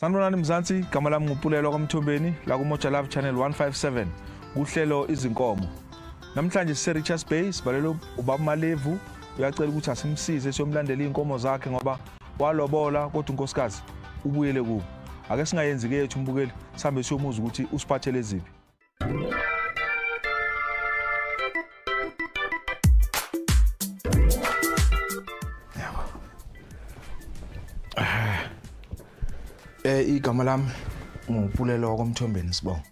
Sanibonani Mzansi, igama lami nguPulelo kwaMthombeni la kuMoja Love Channel 157 kuhlelo izinkomo. Namhlanje sise-Richards Bay sibalelo ubaba Malevu uyacela ukuthi asimsize siyomlandela inkomo zakhe ngoba walobola kodwa unkosikazi ubuyele kubo. Ake singayenzi ke yethu umbukeli sihambe siyomuza ukuthi usiphathele ziphi. Igama lami nguPulelo kwaMthombeni sibonga.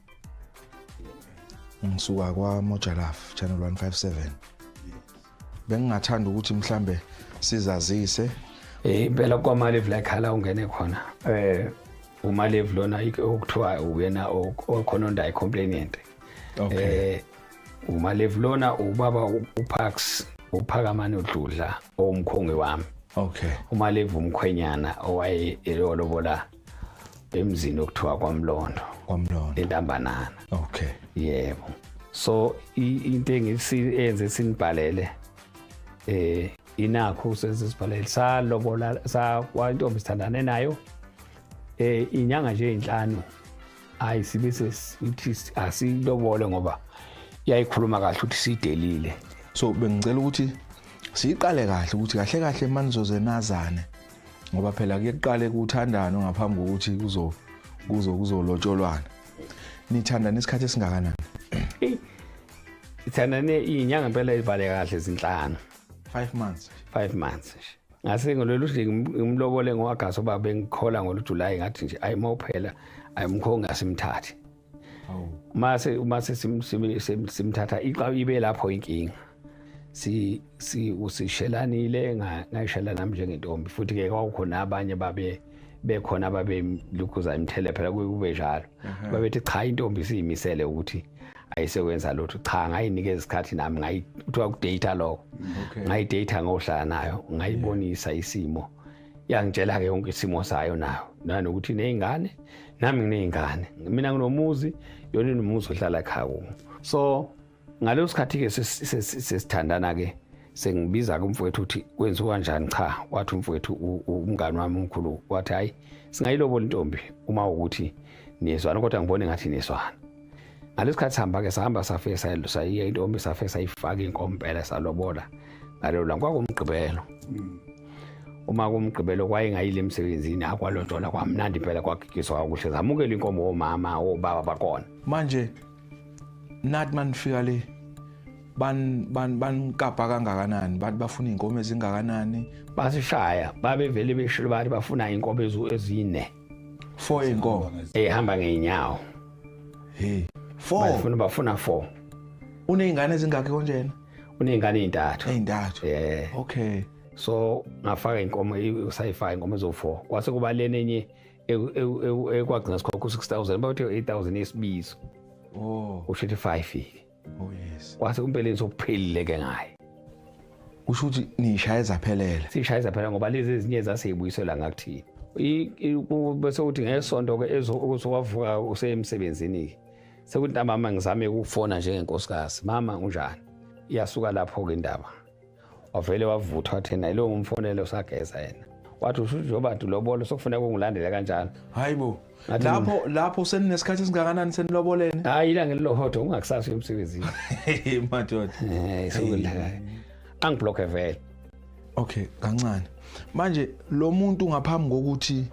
Ngisuka kwaMoja Love Channel 157. Bengingathanda ukuthi mhlambe sizazise impela kwaMalevu la khala ungene khona. uMalevu lona okuthiwa uyena okhona ondayi complainant. uMalevu lona ubaba uPax uPhakamani uDludla omkhongi wami. uMalevu umkhwenyana owaye elolobola emzini okuthiwa kwaMlondo eNtambanana. Yebo. So into engisiyenze sinibhalele inakho sesibhalele salobola sakwantombi sithandane nayo inyanga nje enhlanu ayisibe sesithi asilobole ngoba iyayikhuluma kahle ukuthi sidelile. So bengicela ukuthi siqale kahle ukuthi kahle kahle manizoze nazane ngoba phela kuyeqale kuthandana ngaphambi kokuthi kuzolotsholwana. Nithandana isikhathi esingakanani? Ithandane inyanga impela ezibale kahle ezinhlanu. 5 months. 5 months. Ngase ngololu hleki ngimlobole ngoAugust oba bengikhola ngoluJuly ngathi nje ayimophela ayimkhongi asimthathe. Mase simthatha ibe lapho inkinga. Usishelanile ngayishela nami njengentombi futhi ke kwakukhona abanye bekhona lukhuza imthele phela kube njalo. Babethi cha intombi siyimisele ukuthi ayisekwenza lutho cha ngayinikeza isikhathi nami ngayithiwa kudate lokho. Ngayidate ngohlala nayo ngayibonisa isimo yangitshela ke yonke isimo sayo nayo nanokuthi nezingane nami nginezingane mina nginomuzi yona inomuzi ohlala ekhaya. So ngaleso sikhathi ke sesithandana ke sengibiza kumfowethu uthi kwenziwa kanjani. Cha wathi umfowethu umngani wami omkhulu wathi hayi singayilobola intombi uma ukuthi nizwana kodwa ngibone ngathi nizwana. Ngalesikhathi sihamba ke sahamba safesa sayiya intombi safesa ifaka inkomo phela salobola ngalo la kwakumgqibelo. Uma kumgqibelo kwayengayile emsebenzini akwalontshola kwamnandi phela kwagigiswa kakuhle zamukela inkomo omama obaba bakona. Manje nathi manifika le bankapha kangakanani bathi bafuna inkomo ezingakanani basishaya babevele beshilo bathi bafuna inkomo ezine 4 inkomo ehamba ngeenyawo. 4 bafuna 4. Unezingane ezingakhe konjena? Unezingane ezintathu. Okay. So ngafaka inkomo usayifaka inkomo ezo4 kwase kuba lena enye ekwagcina sikhokha 6000 bathi 8000 esibizo. Usho 5. Yes. Kwase kumpeleni sokuphelile ke ngaye. Kusho ukuthi nishaya ezaphelele. Sishaya ezaphelele ngoba lezi ezinye zaseyibuyisela ngakuthini. Bese uthi ngesonto ke ezokwavuka usemsebenzini. Sekuthi mama ngizame ukufona njengenkosikazi. Mama unjani? Iyasuka lapho ke indaba. Wavele wavuthwa thena lo ngumfonelo sageza yena. Wathi usho njoba lobolo sokufuneka ungilandele kanjani? Hayibo. Lapho seninesikhathi esingakanani senilobolene? Hayi ilanga lilohodo ungakusazi emsebenzini. Madoda. Sokudla. Angiblock vele. Okay, kancane. Manje lo muntu ngaphambi kokuthi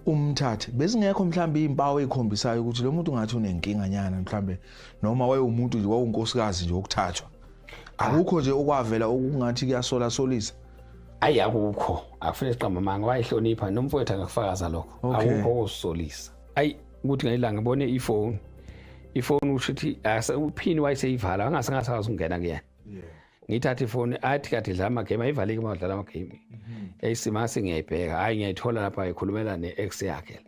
umthathe bezingekho mhlambe izimpawu ezikhombisayo ukuthi lo muntu ngathi unenkinga nyana mhlambe noma wayemuntu nje wawunkosikazi nje okuthathwa. Akukho nje okwavela okungathi kuyasola solisa. Ayi akukho akufune siqamba manga wayihlonipha nomfowethu angakufakaza lokho. Akukho okusolisa. Ayi ukuthi ngayilanga ngibone ifone ushithi uphini wayeseyivala angasangasazi ukungena kuyena. Ngithatha ifone athi kade dlala amagame ayivaleke uma udlala amagame. Yayisimase ngiyayibheka hayi ngiyayithola lapha ekhulumela neex yakhe.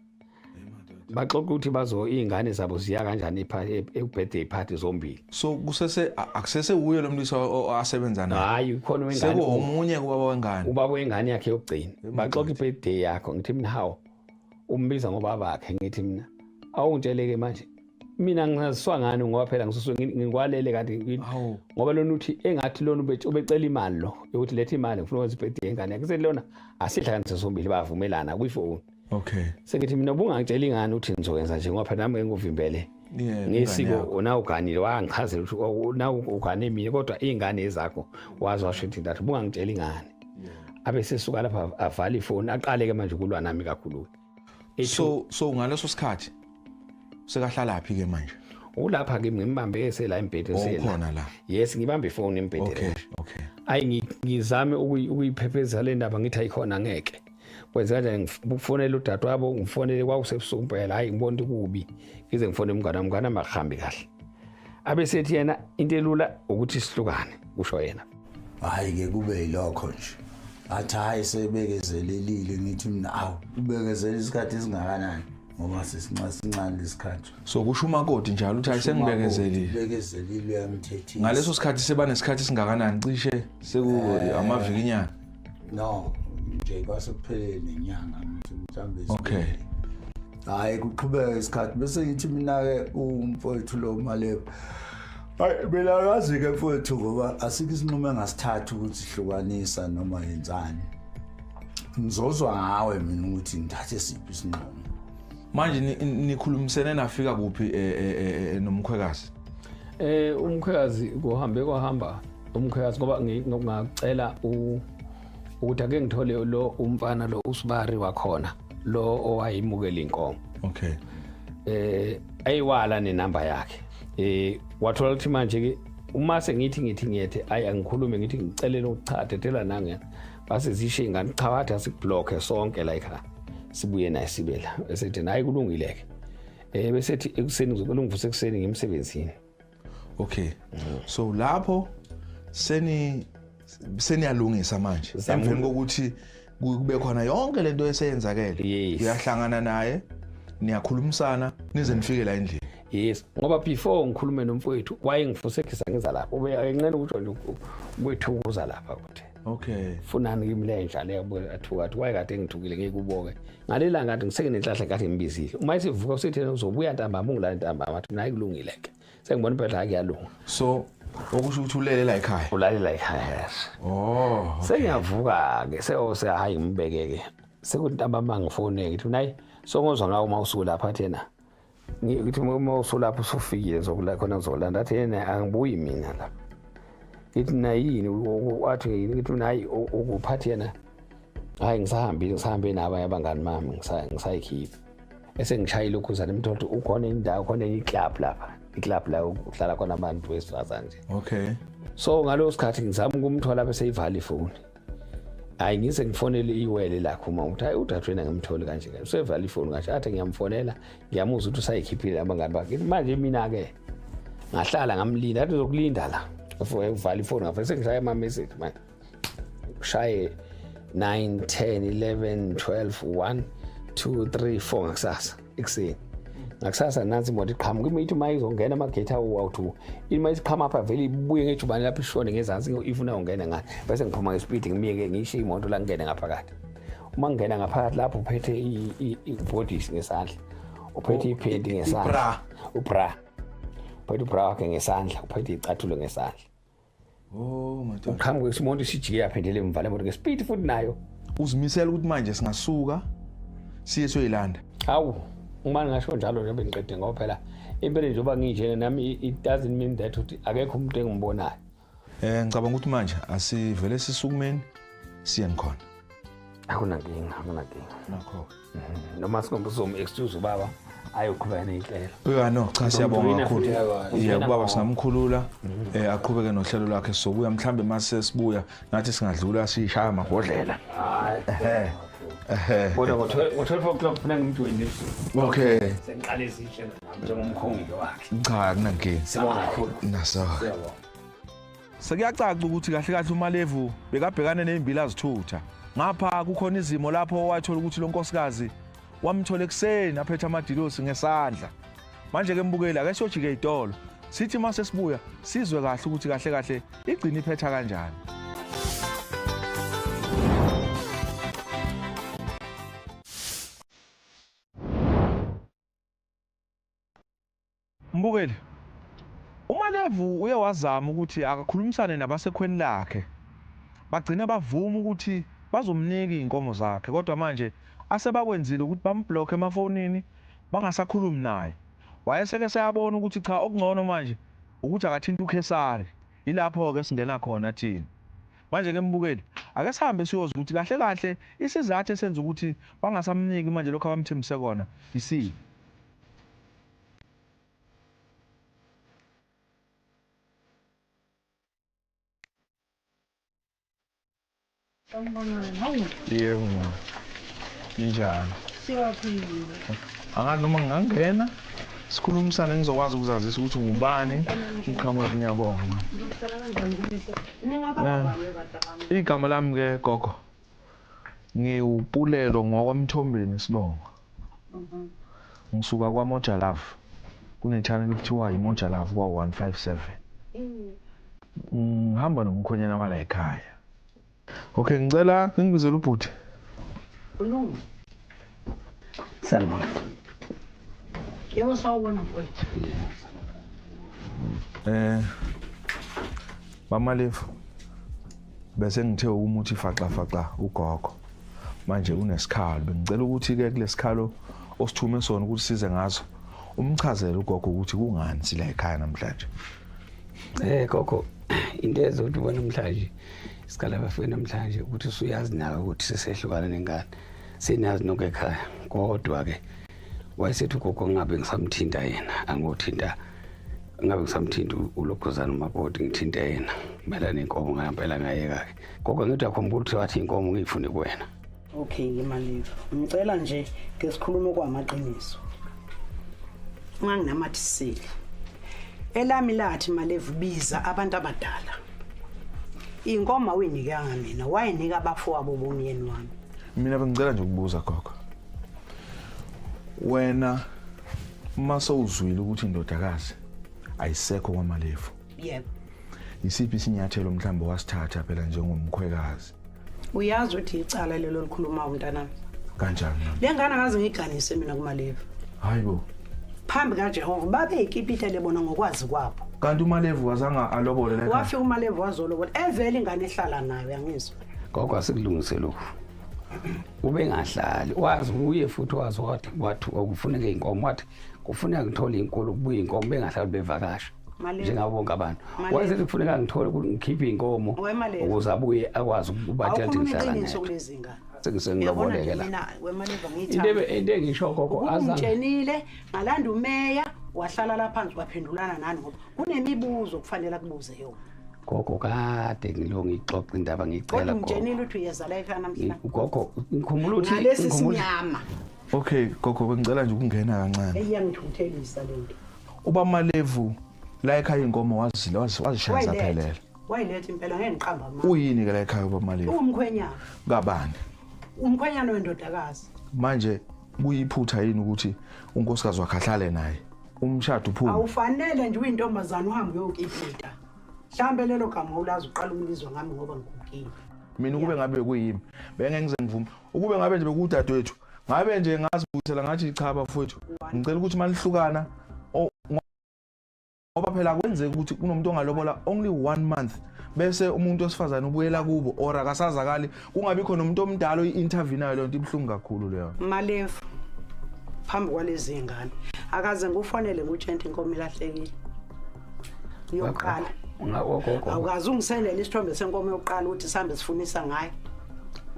Baxoxa ukuthi izingane zabo ziya kanjani birthday party zombili. So kusese akusese uye lo muntu asebenza naye. Hayi ukhona wengane. Sekuomunye kubaba wengane. Ubaba wengane yakhe yokugcina. Baxoxa ibirthday yakho ngithi mina hawo umbiza ngoba bakhe ngithi mina awungitsheleke manje mina ngingaziswa ngani ngoba phela ngisusuke ngikwalele kanti Hawu. ngoba lona uthi engathi lona ubecela imali lo ukuthi lethe imali ngifuna ukwenza ibirthday yengane yakhe selona asihlanganise sombili bavumelana kwifoni. Okay. Sengithi mina ubungangitshela ingane ukuthi nizokwenza nje ngoba phela nami nginguvimbele ngesiko na uganile wangichazela ukuthi na ugane mina kodwa izingane ezakho wazi washo ukuthi ndathi ubungangitshela ingane. Abe sesuka lapha avala ifoni aqale ke manje ukulwa nami kakhulu. So ngaleso sikhathi sekahlala phi ke manje? Ulapha ke ngimibambe esela embhedeni esela. Ukhona la. Yes ngibambe ifoni embhedeni. Okay. Ayi ngizame ukuyiphepheza le ndaba ngithi ayikhona ngeke. Kwenza nje ukufonela udadewabo ngifonele kwakusebusuku impela hayi ngibona kubi ngize ngifone umngane amahambi kahle. Abe sethi yena into elula ukuthi sihlukane kusho yena. Hayi ke kube yilokho nje. Athi hayi sebekezelelile ngithi mina awu ubekezela isikhathi esingakanani ngoba sesincane lesikhathi. So kusho umakoti njalo uthi ayisengibekezelile. Bekezelile uyamthethisa. Ngaleso sikhathi sebanesikhathi esingakanani cishe amavikinyana. No, nje kwasekupheleni nenyanga ngithi mhlambe. Okay. Hayi kuqhubeka isikhathi bese ngithi mina ke umfowethu lo Malebo. Hayi mina akazi ke mfowethu ngoba asikho isinqumo engasithatha ukuthi sihlukanisa noma yenzani. Ngizozwa ngawe mina ukuthi ngithathe siphi isinqumo. Manje nikhulumisene nafika kuphi nomkhwekazi? Umkhwekazi kwahamba umkhwekazi ngoba ngingacela ukuthi ake ngithole lo umfana lo uSibari wakhona lo owayimukela inkomo. Okay. Ayiwala nenamba yakhe. Wathola ukuthi manje ke uma sengithi ngiyethe angikhulume ngithi ngicelele ukuchathetela nangena base zishe ingane cha wathi asikublock sonke la ekhaya sibuye naye sibela esethi nayi kulungileke bese ethi ekuseni ngizocela ungivuse ekuseni ngimsebenzini. Okay. So lapho seniyalungisa manje emveni kokuthi kube khona yonke lento eseyenzakele uyahlangana naye niyakhulumisana nize nifike la endlini. Yes ngoba before ngikhulume nomfowethu wayengifusekisa ngiza lapha ubencela ukuthi nje kwethukuza lapha ukuthi okay funani kimlenja le athuka athi wayekade ngithukile ngikuboke ngalela ngathi ngiseke nenhlahla kade ngibizile uma isivuka usethi uzobuya ntambama ungula ntambama athi nayi kulungile ke sengibona impela akuyalunga. So okusho ukuthi ulele la ekhaya? Ulalela ekhaya. Oh sengiyavuka ke seyose hayi ngibeke ke sekuthi ntambama ngifone ngithi nayi songozwa ngawo mawusuku lapha thena ngithi uma usulapho usufikile zokulala khona ngizolanda athi yena angibuyi mina lapha ngithi nayini wathi ngithi nayi ukuphathi yena hayi ngisahambe nabanye abangani mami ngisayikhipha esengishayile ukuzana emthothi ukhona indawo khona iclub lapha iclub la uhlala khona abantu besifazane nje. Okay. So ngalo sikhathi ngizama ukumthola bese ivala ifoni hayi ngise ngifonele iwele lakho uma uthi hayi udadewena ngimthole kanje kanje usevala ifoni kanje athi ngiyamfonela ngiyamuzwa ukuthi usayikhiphile abangani bakhe manje mina ke ngahlala ngamlinda athi uzokulinda la uvala ifoni ngafese ngishaya ama message manje ushaye 9 10 11 12 1 2 3 4 ngakusasa ekuseni ngakusasa nansi imoto iqhamuka imithi mayizongena amagate awu2 ima isiqhama apha vele ibuye ngejubane lapha ishone ngezansi ifuna ungena ngani bese ngiphuma ngespeed ngimiyeke ngishiya imoto la ngene ngaphakathi uma ngena ngaphakathi lapho uphethe ibodies ngesandla uphethe iphedi ngesandla ubra uphethe ubra wakhe ngesandla uphethe icathulo ngesandla. Oh my God. Uqhamuka isimoto sijike yaphendele emvala imoto ngespeed futhi nayo uzimisela ukuthi manje singasuka siye soyilanda. Hawu uma ngisho njalo nje bengiqede ngoba phela impela njengoba nginjena nami it doesn't mean that uthi akekho umuntu engimbonayo. Ngicabanga ukuthi manje asivele sisukumeni siye ngikhona. Akunankinga. Nakho. Noma singombuzo excuse ubaba ayoqhubeka nehlelo. No cha siyabonga kakhulu. Yeah ubaba singamkhulula aqhubeke nohlelo lwakhe sobuya mhlambe mase sibuya nathi singadlula sishaya amabhodlela. Kodwa ngo-12 o'clock funa ngimjoyine. Okay. Sengiqale isisho njengomkhongi wakhe. Cha akunankinga. Sibonga kakhulu. Naso. Sekuyacaca ukuthi kahle kahle uMalevu bekabhekane nezimbila azithutha. Ngapha kukhona izimo lapho wathola ukuthi lo nkosikazi wamthola ekseni aphethe amadilosi ngesandla. Manje ke mbukeli ake siyojike idolo. Sithi mase sibuya sizwe kahle ukuthi kahle kahle igcina iphetha kanjani. Mbukeli. uMalevu uye wazama ukuthi akakhulumisane nabasekhweni lakhe. Bagcina bavuma ukuthi bazomnika inkomo zakhe kodwa manje asebakwenzile ukuthi bamblock emafonini bangasakhulumi naye. Wayeseke sayabona ukuthi cha okungcono manje ukuthi akathinta uKhesari. Ilapho ke singena khona thina. Manje ke Mbukeli ake sihambe siyoza ukuthi kahle kahle isizathu esenza ukuthi bangasamniki manje lokho abamthembise kona isiphi. Yebo. Ninjani? Siyaphila. Angazi noma ngingangena sikhulumisane ngizokwazi ukuzazisa ukuthi ngubani uqhamuka ngiyabonga. Igama lami ke gogo. Ngiwupulelo ngwakwamthombeni Sibongo. Ngisuka kwaMoja Love. Kune-channel ekuthiwa iMoja Love kwa-157. Ngihamba nomkhonyana wala ekhaya. Okay, ngicela ngingibizele ubhuti. Kulunga. Sanibona. Yebo sawubona mfowethu. Bamalevu. Bese ngithe umuthi faxa ugogo. Manje unesikhalo. Bengicela ukuthi ke kulesikhalo osithume sona ukuthi size ngazo. Umchazele ugogo ukuthi kungani sila ekhaya namhlanje. Gogo, into ezokuthi ubona namhlanje isikhala bafike namhlanje ukuthi usuyazi nawe ukuthi sesehlukana nengane. Sinazi nonke ekhaya. Kodwa ke wayesethi ugogo ngabe ngisamthinta yena, angothinta ngabe ngisamthinta uLokhuzana uMabodi ngithinta yena. Kumela nenkomo ngempela ngayeka ke. Gogo ngithi akhombula ukuthi wathi inkomo ngiyifune kuwena. Okay, Malevu. Ngicela nje ke sikhulume kwamaqiniso. Unganginamathisile. Elami lathi Malevu biza abantu abadala. Inkomo awinika ngamina, wayinika abafowabo bomyeni wami. Mina bengicela nje ukubuza gogo. Wena mase uzwile ukuthi indodakazi ayisekho kwaMalevu. Yebo. Isiphi isinyathelo mhlawumbe wasithatha phela njengomkhwekazi? Uyazi ukuthi icala lelo likhuluma umntanami. Kanjani? Lengane akaze ngiganise mina kuMalevu. Hayibo. Phambi kaJehova babe ikipita lebona ngokwazi kwabo. Kanti uMalevu wazanga alobole la ekhaya. Wafika uMalevu wazolobola evele ingane ehlala nayo yangizwa. Gogo asikulungise lokho. Ube ngahlali wazi uye futhi wazi wathi ukufuneka inkomo wathi kufuneka ngithole inkolo kubuye inkomo bengahlali bevakasha njengabo bonke abantu. Wayethi kufuneka ngithole ukuthi ngikhiphe inkomo ukuze abuye akwazi ukubathela ngihlala naye. Sengisengiloboleke la. Into engisho gogo azange ungitshenile ngalanda umeya wahlala lapha phansi waphendulana nani ngoba kunemibuzo kufanele kubuze yona. Gogo kade ngilonga ixoxa indaba ngicela gogo. Ngitshenile ukuthi uyeza la ekhaya namhlanje. Gogo ngikhumula ukuthi ngalesi sinyama. Okay gogo bengicela nje ukungena kancane. Iyangithuthelisa lento. uBamalevu la ekhaya inkomo wazishaya zaphelela. Wayilethe impela ngeke ngiqamba manje. Uyini ke la ekhaya uBamalevu? Umkhwenyana. Kabani? Umkhwenyana wendodakazi. Manje kuyiphutha yini ukuthi unkosikazi wakhe ahlale naye? Umshado uphuma. Awufanele nje uyintombazana uhambe uyokipita. Mhlambe lelo gama ulazi uqala ukulizwa ngami ngoba ngikukile. Mina ukube ngabe kuyimi bengeke ngize ngivuma. Ukube ngabe nje bekudadewethu, ngabe nje ngazibuthela ngathi cha bafowethu. Ngicela ukuthi malihlukana ngoba phela kwenzeka ukuthi kunomuntu ongalobola only 1 month bese umuntu osifazana ubuyela kubo or akasazakali kungabi khona umuntu omdala oyi-interview nayo lento ibhlungu kakhulu leyo. Malevu phambi kwalezi zingane akaze ngufonele ngutshente inkomo ilahlekile. Uyoqala. Awukazi ungisendele isithombe senkomo yokuqala ukuthi sihambe sifunisa ngayo.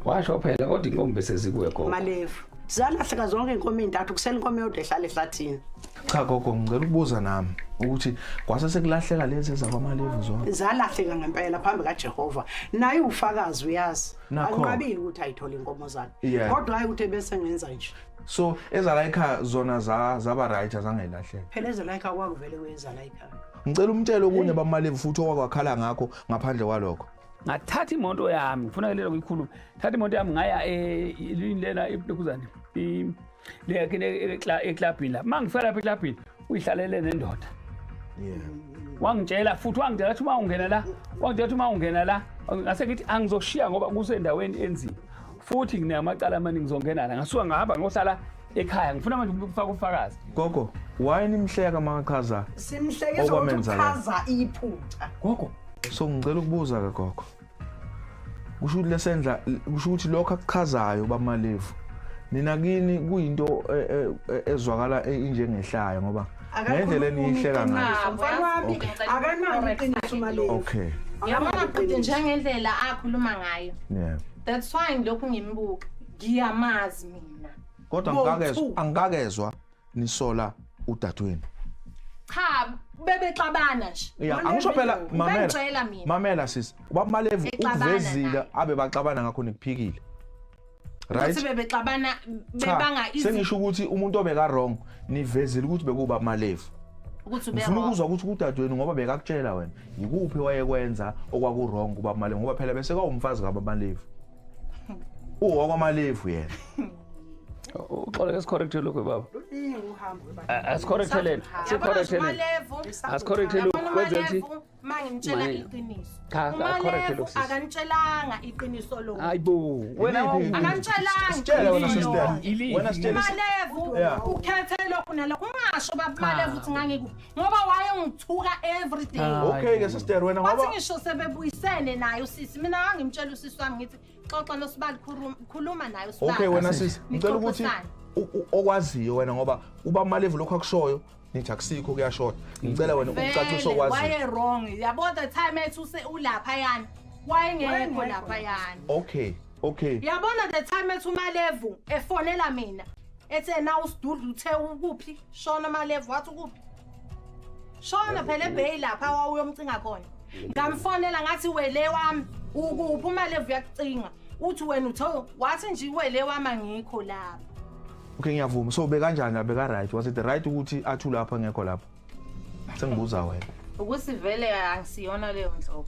Washo phela kodwa inkomo bese zikuwe gogo. Malevu zalahleka zonke inkomo ezintathu kusela inkomo yodwa ehlala ehlathini. Cha gogo ngicela ukubuza nami ukuthi kwase sekulahleka lezi zakwamalevu zonke. Zalahleka ngempela phambi kaJehova. Naye ufakazi uyazi. Anqabile ukuthi ayithola inkomo zakhe. Kodwa hayi ukuthi bese ngenza nje. So ezala ekhaya zona zaba right azangelahleka. Phela ezala ekhaya kwakuvele kwezala ekhaya. Ngicela umtshelo okunye bamalevu futhi owakwakhala ngakho ngaphandle kwalokho. Ngathatha imoto yami ngifuna lelo kuyikhuluma. Thatha imoto yami ngaya lena eBlekuzane. Eclubini la. Mangifika lapha eclubini uyihlalele nendoda. Wangitshela futhi wangitshela ukuthi uma ungena la ngase ngithi angizoshiya ngoba kusendaweni enzima. Futhi nginamacala amaningi ngizongena la ngasuka ngahamba ngohlala ekhaya ngifuna manje ukufaka ufakazi. Gogo, why nimhleka makachaza? Simhlekisa Okwamenza la. ukuchaza iphutha. Gogo, So ngicela ukubuza ke gogo. Kusho ukuthi lesendla kusho ukuthi lokho akuchazayo bamalevu. Nina kini kuyinto ezwakala injengehlaya ngoba ngendlela eniyihleka ngayo. Mfana wami akanayo iqiniso mali. Okay. Yabona futhi njengendlela akhuluma ngayo. Yeah. That's why lokhu ngimbuka. Ngiyamazi mina. Kodwa angikakezwa nisola udadweni. Cha, bebexabana nje. Yeah, angisho phela Bengitshela mina. mamela sisi. Ubamalevu ukuvezile abe baxabana ngakho nikuphikile. Right? Ukuthi bebexabana bebanga Sengisho ukuthi umuntu obeka wrong nivezile ukuthi bekuba malevu. ukuthi Ngifuna ukuzwa ukuthi udadweni ngoba bekakutshela wena yikuphi wayekwenza okwaku wrong kuba malevu ngoba phela bese kwawumfazi kabamalevu. Okwamalevu yena. uxoleke sicorrecte lokho baba. Asicorrectele. Sicorrectele. Asicorrectele kwenze ukuthi mangimtshela iqiniso. Cha, acorrecte lokho sisi. Akanitshelanga iqiniso lo. Hayibo, wena Akanitshelanga. Sitshela wena sister. Wena sitshela. Malevu ukhethe lokho nalokho ungasho babamalevu ukuthi ngangikuphi ngoba wayengithuka every day. Okay ke sister wena Bathi ngoba ngisho sebebuyisene nayo sisi mina ngangimtshela usisi wami ngithi xoxa noSibali khuluma nayo Sibali. Okay wena sisi ngicela ukuthi okwaziyo wena ngoba uba malevu lokho akushoyo nithi akusikho kuyashoda ngicela wena ukucacisa okwaziyo. Waye wrong yabo the time ethu ulapha yana wayengekho lapha yana. Okay. Yabona the time ethu Malevu efonela mina ethe na usidudlu uthe ukuphi Shona Malevu wathi ukuphi Shona phela eBay lapha wawuyomcinga khona ngamfonela ngathi wele wami ukuphi uMalevu yakucinga uthi wena utho wathi nje wele wami angikho lapha. Okay ngiyavuma so bekanjani beka right was it right ukuthi athu lapha ngekho lapha sengibuza wena Ukuthi vele angisiyona leyo nhlobo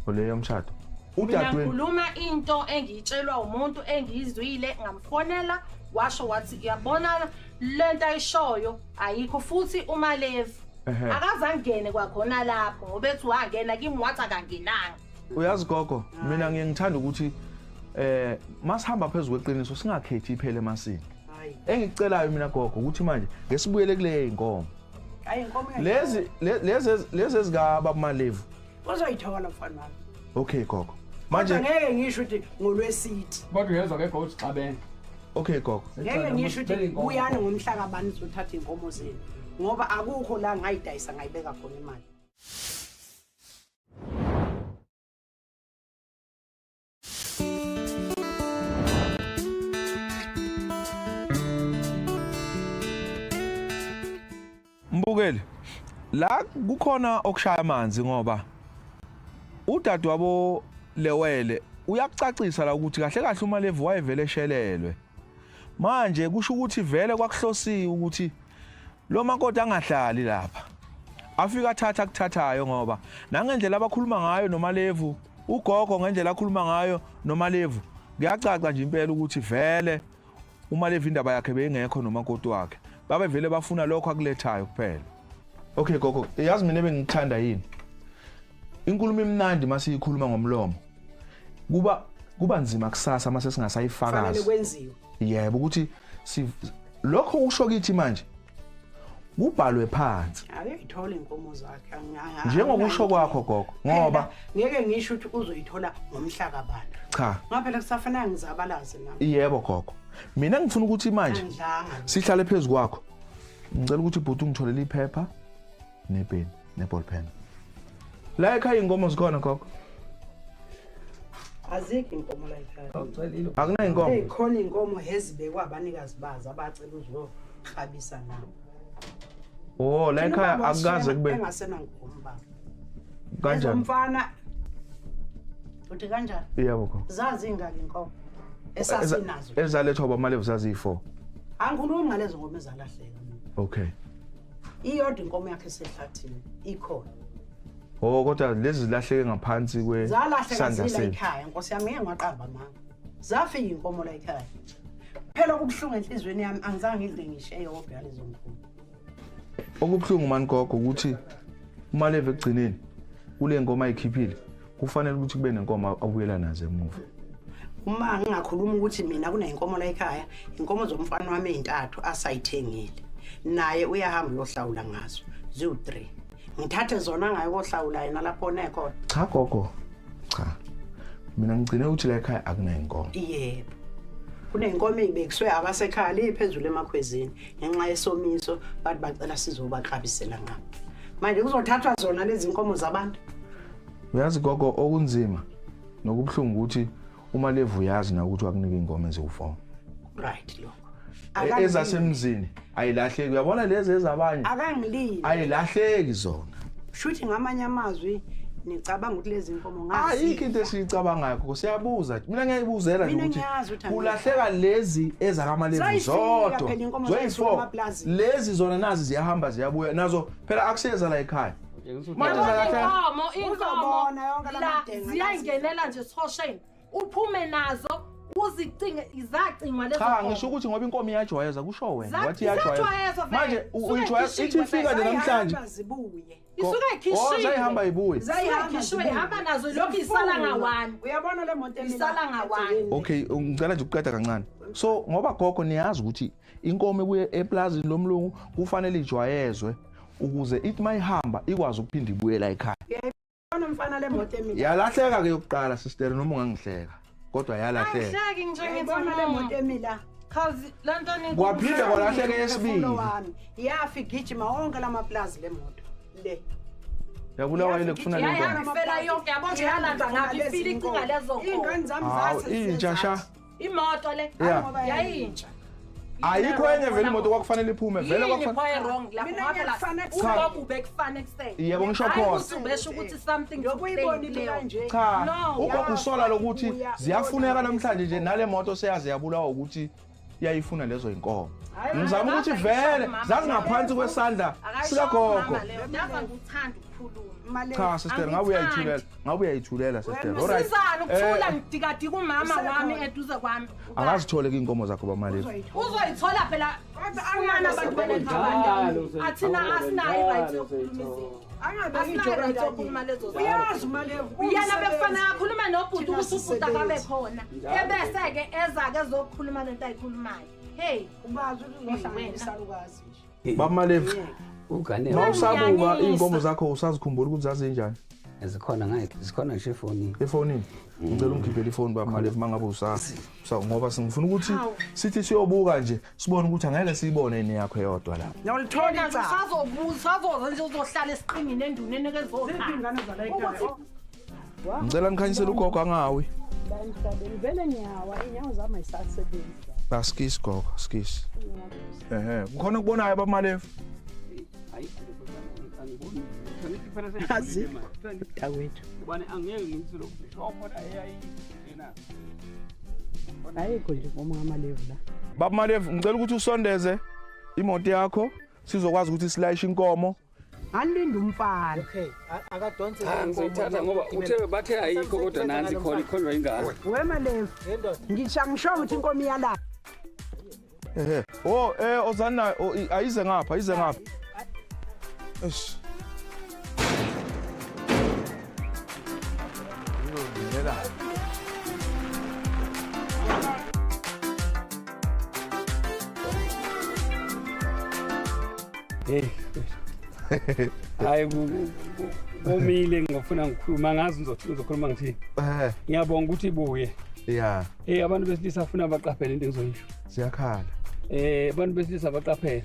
oleyo umshado udadweni ngikhuluma into engiyitshelwa umuntu engizwile ngamfonela washo wathi yabona lento ayishoyo ayikho futhi uMalevu akazangene kwakhona lapho ngoba ethi wangena kimi wathi akangenanga. Uyazi gogo mina ngiyangithanda ukuthi masihamba phezulu kweqiniso singakhethi iphele emasini. Engicelayo mina gogo ukuthi manje ngesibuyele kule inkomo. Hayi inkomo lezi ezigaba Malevu. Uzoyithola mfana wami. Okay gogo. Manje ngeke ngisho ukuthi ngolwesithi. kodwa uyezwa ke gogo xabene. Okay gogo. Ngeke ngisho ukuthi uyani ngomhla kabani uzothatha inkomo zenu ngoba akukho la ngayidayisa ngayibeka khona imali. Mbukeli la kukhona okushaya amanzi ngoba udadewabo Lewele uyakucacisa la ukuthi kahle kahle uMalevu wayevele eshelelwe manje kusho ukuthi vele kwakuhlosiwe ukuthi lo makoti angahlali lapha afika thatha kuthathayo ngoba nangendlela abakhuluma ngayo noMalevu ugogo ngendlela akhuluma ngayo noMalevu kuyacaca nje impela ukuthi vele uMalevu indaba yakhe beyingekho nomakoti wakhe babe vele bafuna lokho akulethayo kuphela. Okay gogo yazi mina bengikuthanda yini inkulumo imnandi masiyikhuluma ngomlomo kuba nzima kusasa mase singasayifakazi Fanele kwenziwe. Yebo ukuthi lokho usho kithi manje kubhalwe phansi Ayithola inkomo zakhe njengokusho kwakho gogo ngoba ngeke ngisho ukuthi uzoyithola ngomhla kabani. Cha Ngaphela kusafanele ngizabalaze nami. Yebo gogo mina ngifuna ukuthi manje sihlale phezulu kwakho ngicela ukuthi ibhuti ungitholele iphepha nepeni neball pen la ekhaya inkomo zikhona gogo Azikho inkomo la ekhaya. Akuna inkomo Khona inkomo ezibekwa abanikazi bazo abacela uzokhabisa nabo. Oh la ekhaya akukaze kube engasena inkomo baba. Kanjani Umfana uthi kanjani? Yebo gogo Zazi ingaki inkomo esasinazo. Ezalethwa baMalevu zazi4 Angikhulumi ngalezo inkomo ezalahleka. Okay Iyodwa inkomo yakhe esehlathini ikhona. Oh kodwa lezi zilahleke ngaphansi Zalahleka zila ekhaya Nkosi yami ngeke ngaqamba mama. Zafika inkomo la ekhaya. Phela kubhlungu enhlizweni yami angizange ngidle ngisho eyodwa yalezo nkomo. Okubhlungu mani gogo ukuthi uMalevu ekugcineni kule nkomo ayikhiphile kufanele ukuthi kube nenkomo abuyela nazo emuva. uma ngingakhuluma ukuthi mina kuneyinkomo la ekhaya inkomo zomfana wami ezintathu asayithengile naye uyahamba uyohlawula ngazo ziwu3 ngithathe zona ngayo kohlawula yena lapho nekhona cha gogo cha mina ngicine ukuthi la ekhaya akunayinkomo yebo kuneyinkomo ezibekiswe abasekhaya liphezulu emakhwezini ngenxa yesomiso bathi bacela sizobaxabisela ngabo manje kuzothathwa zona lezi inkomo zabantu uyazi gogo okunzima nokubhlungu ukuthi uma levu yazi na ukuthi wakunika ingoma eziwu4 right lo ezasemzini ayilahleki uyabona lezi ezabanye akangilili ayilahleki zona shuthi ngamanye amazwi nicabanga ukuthi lezi inkomo ngazi ayikho into esiyicabangayo gogo siyabuza mina ngiyayibuzela nje ukuthi kulahleka lezi ezakamalevu zodwa lezi zona nazi ziyahamba ziyabuya nazo phela akuseza la ekhaya manje inkomo la ziyangenela nje esihosheni uphume nazo uzicinge izacingwa lezo cha ngisho ukuthi ngoba inkomo iyajwayeza kusho wena wathi iyajwayeza manje uyijwayeza ithi ifika nje namhlanje isuke ekhishini zayihamba ibuye zayikhishwe hamba nazo lokhu isala nga1 uyabona le moto isala nga1 okay ngicela nje ukuqeda kancane so ngoba gogo niyazi ukuthi inkomo ebuye eplazini lomlungu kufanele ijwayezwe ukuze ithi mayihamba ikwazi ukuphinda ibuye la ekhaya uyabona mfana le moto emini yalahleka ke yokuqala sister noma ungangihleka kodwa yalahleka ahleki nje ngibona le moto emila cause lantoni kwaphinda kwalahleka yesibili yafi gijima wonke lamaplazi le moto le yabulawa ile kufuna le nkomo yayifela yonke yabo nje yalanda ngapi ifili icinga lezo ingane zami intsha sha imoto le yayintsha ayikho enye vele imoto kwakufanele iphume vele kwakufanele wrong lapho ngapha ube kufanele kusele yebo ngisho phosa ubesho ukuthi something yokuyibona nje cha ugogo usola lokuthi ziyafuneka namhlanje nje nale moto seyaze yabulawa ukuthi iyayifuna lezo inkomo ngizama ukuthi vele zazi ngaphansi kwesandla sikagogo ndava ngikuthanda ukukhuluma cha sister ngabe uyayithulela sister alright sizana ukuthula ngidikadika umama wami eduze kwami akazithole ke inkomo zakho bamalevu uzoyithola phela ufumana abantu benenjalo athina asinayo right yokukhuluma izinto uyazi malevu uyena bekufana akhulume nobhuti ukuthi ubhuti akabe khona ebese ke ezake ezokhuluma lento ayikhulumayo hey ubazi ukuhlanganisa ukazi bamalevu ugane mawusabuka inkomo zakho usazikhumbula ukuthi zazinjani zikhona ngathi zikhona nje efonini ngicela ungikhiphele ifoni bamalevu mangabe ngoba singifuna ukuthi sithi siyobuka nje sibone ukuthi angeke siyibone ini yakho yodwa la nolithola usazoza nje uzohlala esiqingini enduneni kezotha ingane zala ekhaya ngicela nikhanyisele ugogo angawi la emhlabeni vele ngiyawa inyawo zami ayisasebenzi baskis gogo skis kukhona ukubonayo bamalevu azi dakwethu ubani angeke ngizilo shopho la eyayina ayikho nje ngoma amalevu la babamalevu ngicela ukuthi usondeze imoto yakho sizokwazi ukuthi silayishe inkomo angilinda umfana okay akadonse ngizothatha ngoba uthe bathe ayikho kodwa nansi khona ikhonjwa ingane wemalevu ngisho ukuthi inkomo iyala ozana ayize ngapha eish hayi komile ngifuna ngikhuluma ngazi ngizokhuluma ngithini ngiyabonga ukuthi ibuye abantu besilisa afuna abaqaphele into engizoyisho siyakhala abantu besilisa abaqaphele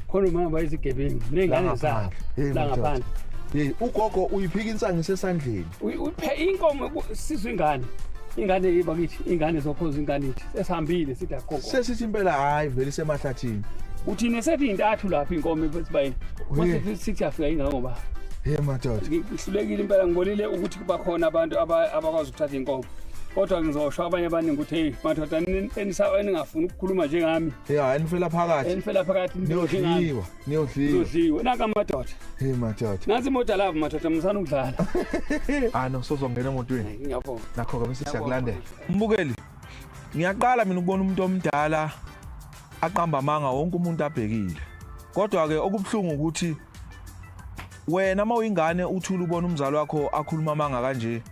khona uma bayizigebengu nengane zabo la ngaphandle. Ugogo uyiphika insangu sesandleni. Uphe inkomo sizwe ingane yibakithi ingane zokhoza ingane ithi sesihambile sithi agogo. Sesithi impela hayi vele semahlathini. Uthini sethi intathu lapha inkomo esibayini. Mase sithi afika ingane ngoba. Madoda. Ngihlulekile impela ngibonile ukuthi kuba khona abantu abakwazi ukuthatha inkomo. Kodwa ngizosho abanye abaningi ukuthi hey madoda eningafuni ukukhuluma njengami. Enifela phakathi. Enifela phakathi niyodliwa. Naka madoda. Madoda. Nansi imoto lapha madoda msana ukudlala. No sozongena emotweni. Ngiyabonga. Nakho ke bese siyakulandela. Mbukeli. Ngiyaqala mina ukubona umuntu omdala aqamba amanga wonke umuntu abhekile. Kodwa ke okubhlungu ukuthi wena uma uyingane uthula ubona umzali wakho akhuluma amanga kanje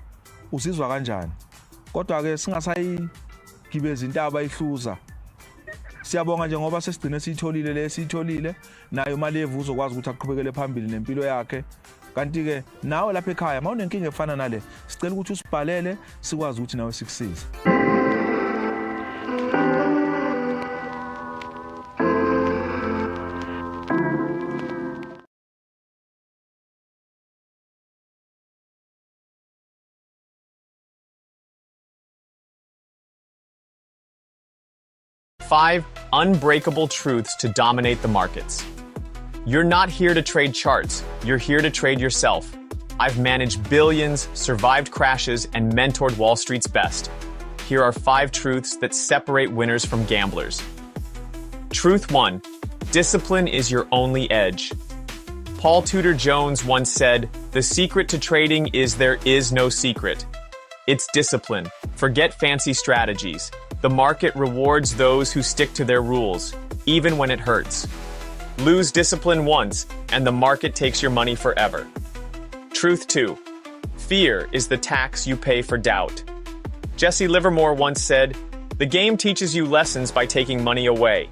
uzizwa kanjani? kodwa-ke singasayigibezi intaba ihluza. Siyabonga nje ngoba sesigcine siyitholile nayo uMalevu uzokwazi ukuthi aqhubekele phambili nempilo yakhe. Kanti-ke nawe lapha ekhaya ma unenkinga efana nale sicela ukuthi usibhalele sikwazi ukuthi nawe sikusize. Five unbreakable truths to dominate the markets. You're not here to trade charts, you're here to trade yourself. I've managed billions, survived crashes, and mentored Wall Street's best. Here are 5 truths that separate winners from gamblers. Truth 1. Discipline is your only edge. Paul Tudor Jones once said, "The secret to trading is there is no secret. It's discipline. Forget fancy strategies. The market rewards those who stick to their rules, even when it hurts. Lose discipline once, and the market takes your money forever." Truth 2. Fear is the tax you pay for doubt. Jesse Livermore once said, "The game teaches you lessons by taking money away.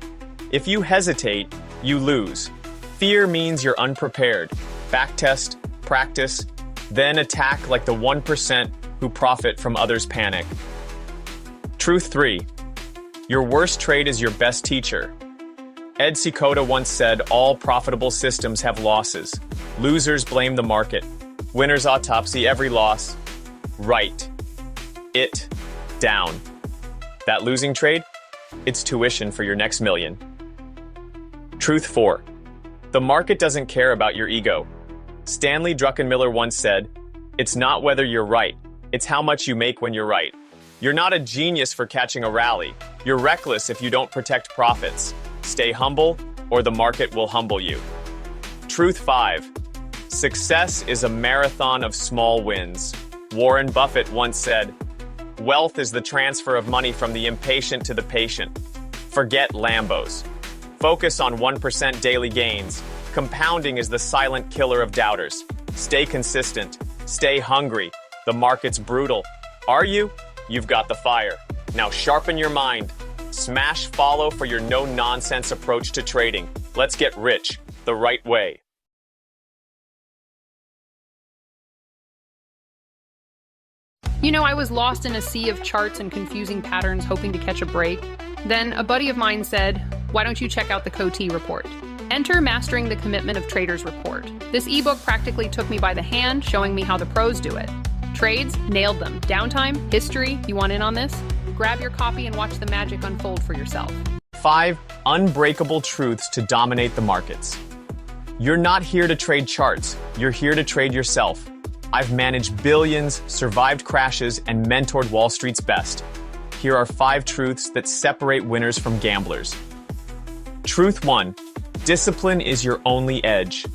If you hesitate, you lose. Fear means you're unprepared. Backtest, practice, then attack like the 1% who profit from others' panic." Truth 3. Your worst trade is your best teacher. Ed Sikota once said, "All profitable systems have losses. Losers blame the market. Winners autopsy every loss. Write it down. That losing trade? It's tuition for your next million." Truth 4. The market doesn't care about your ego. Stanley Druckenmiller once said, "It's not whether you're right, it's how much you make when you're right." You're not a genius for catching a rally. You're reckless if you don't protect profits. Stay humble, or the market will humble you. Truth 5. Success is a marathon of small wins. Warren Buffett once said, "Wealth is the transfer of money from the impatient to the patient." Forget Lambos. Focus on 1% daily gains. Compounding is the silent killer of doubters. Stay consistent. Stay hungry. The market's brutal. Are you? You've got the fire. Now sharpen your mind. Smash follow for your no-nonsense approach to trading. Let's get rich the right way. You know, I was lost in a sea of charts and confusing patterns hoping to catch a break. Then a buddy of mine said, "Why don't you check out the COT report?" Enter Mastering the Commitment of Traders report. This ebook practically took me by the hand, showing me how the pros do it. Trades, nailed them. Downtime, history, you want in on this? Grab your copy and watch the magic unfold for yourself. 5 unbreakable truths to dominate the markets. You're not here to trade charts, you're here to trade yourself. I've managed billions, survived crashes, and mentored Wall Street's best. Here are 5 truths that separate winners from gamblers. Truth 1. Discipline is your only edge.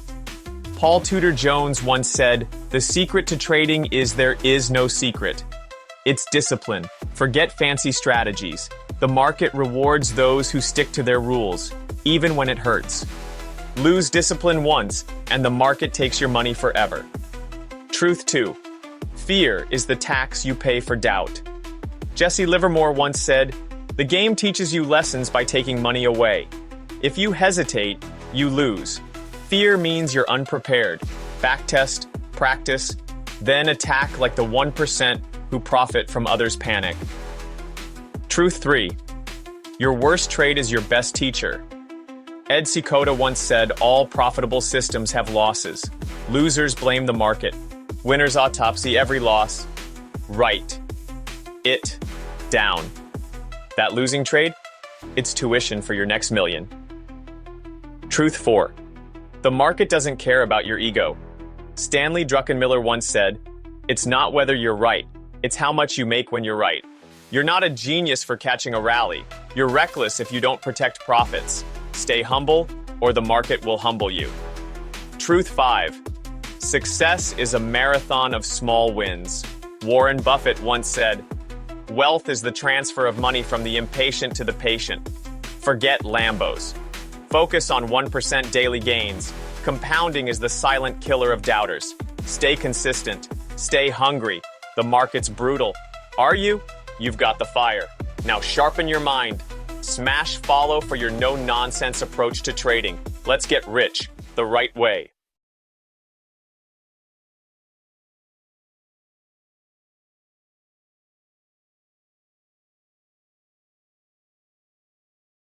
Paul Tudor Jones once said, "The secret to trading is there is no secret. It's discipline. Forget fancy strategies. The market rewards those who stick to their rules, even when it hurts. Lose discipline once, and the market takes your money forever." Truth 2. Fear is the tax you pay for doubt. Jesse Livermore once said, "The game teaches you lessons by taking money away. If you hesitate, you lose. Fear means you're unprepared. Backtest, practice, then attack like the 1% who profit from others' panic." Truth 3. Your worst trade is your best teacher. Ed Sikota once said, "All profitable systems have losses. Losers blame the market. Winners autopsy every loss. Write it down. That losing trade? It's tuition for your next million." Truth 4. The market doesn't care about your ego. Stanley Druckenmiller once said, "It's not whether you're right, it's how much you make when you're right." You're not a genius for catching a rally. You're reckless if you don't protect profits. Stay humble, or the market will humble you. Truth 5. Success is a marathon of small wins. Warren Buffett once said, "Wealth is the transfer of money from the impatient to the patient." Forget Lambos. Focus on 1% daily gains. Compounding is the silent killer of doubters. Stay consistent. Stay hungry. The market's brutal. Are you? you've got the fire. Now sharpen your mind. Smash follow for your no-nonsense approach to trading. Let's get rich the right way.